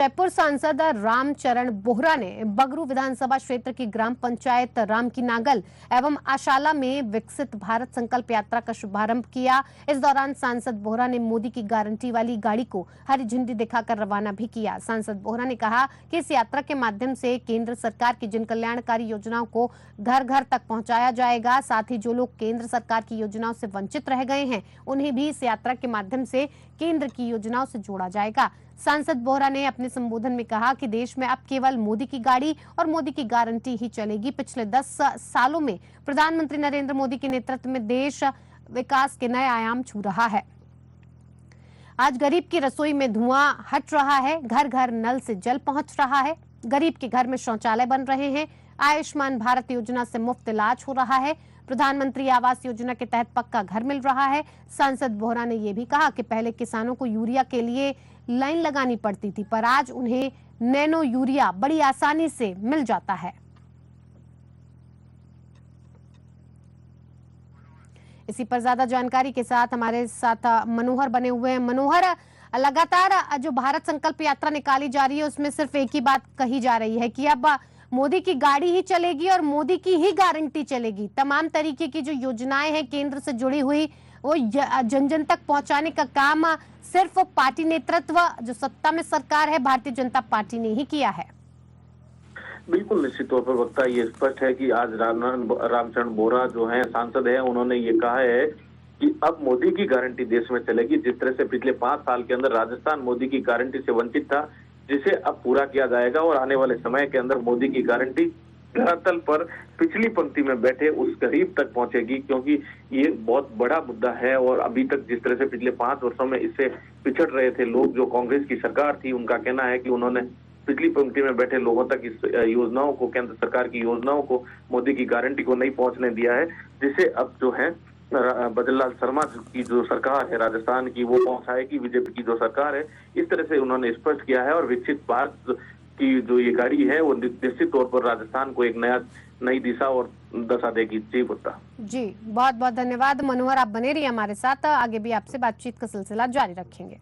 जयपुर सांसद रामचरण बोहरा ने बगरू विधानसभा क्षेत्र की ग्राम पंचायत राम की नागल एवं आशाला में विकसित भारत संकल्प यात्रा का शुभारंभ किया। इस दौरान सांसद बोहरा ने मोदी की गारंटी वाली गाड़ी को हरी झंडी दिखाकर रवाना भी किया। सांसद बोहरा ने कहा कि इस यात्रा के माध्यम से केंद्र सरकार की जन कल्याणकारी योजनाओं को घर घर तक पहुंचाया जाएगा। साथ ही जो लोग केंद्र सरकार की योजनाओं से वंचित रह गए हैं, उन्हें भी इस यात्रा के माध्यम से केंद्र की योजनाओं से जोड़ा जाएगा। सांसद बोहरा ने अपने संबोधन में कहा कि देश में अब केवल मोदी की गाड़ी और मोदी की गारंटी ही चलेगी। पिछले 10 सालों में प्रधानमंत्री नरेंद्र मोदी के नेतृत्व में देश विकास के नए आयाम छू रहा है। आज गरीब की रसोई में धुआं हट रहा है, घर घर नल से जल पहुंच रहा है, गरीब के घर में शौचालय बन रहे हैं, आयुष्मान भारत योजना से मुफ्त इलाज हो रहा है, प्रधानमंत्री आवास योजना के तहत पक्का घर मिल रहा है। सांसद बोहरा ने यह भी कहा कि पहले किसानों को यूरिया के लिए लाइन लगानी पड़ती थी, पर आज उन्हें नैनो यूरिया बड़ी आसानी से मिल जाता है। इसी पर ज्यादा जानकारी के साथ हमारे साथ मनोहर बने हुए हैं। मनोहर, लगातार जो भारत संकल्प यात्रा निकाली जा रही है उसमें सिर्फ एक ही बात कही जा रही है कि अब मोदी की गाड़ी ही चलेगी और मोदी की ही गारंटी चलेगी। तमाम तरीके की जो योजनाएं हैं केंद्र से जुड़ी हुई, वो जन जन तक पहुंचाने का काम सिर्फ पार्टी नेतृत्व, जो सत्ता में सरकार है, भारतीय जनता पार्टी ने ही किया है। बिल्कुल, निश्चित तौर पर वक्ता ये स्पष्ट है कि आज रामचरण बोहरा जो है सांसद है, उन्होंने ये कहा है कि अब मोदी की गारंटी देश में चलेगी। जिस तरह से पिछले 5 साल के अंदर राजस्थान मोदी की गारंटी से वंचित था, जिसे अब पूरा किया जाएगा और आने वाले समय के अंदर मोदी की गारंटी धरातल पर पिछली पंक्ति में बैठे उस गरीब तक पहुंचेगी, क्योंकि ये बहुत बड़ा मुद्दा है। और अभी तक जिस तरह से पिछले 5 वर्षों में इससे पिछड़ रहे थे लोग, जो कांग्रेस की सरकार थी, उनका कहना है कि उन्होंने पिछली पंक्ति में बैठे लोगों तक इस योजनाओं को, केंद्र सरकार की योजनाओं को, मोदी की गारंटी को नहीं पहुंचने दिया है, जिसे अब जो है भजनलाल शर्मा की जो सरकार है राजस्थान की, वो पहुंचाएगी। बीजेपी की जो सरकार है, इस तरह से उन्होंने स्पष्ट किया है। और विकसित भारत की जो ये गाड़ी है वो निश्चित तौर पर राजस्थान को एक नई दिशा और दशा देगी। जी पुत्ता जी, बहुत बहुत धन्यवाद मनोहर, आप बने रहिए हमारे साथ, आगे भी आपसे बातचीत का सिलसिला जारी रखेंगे।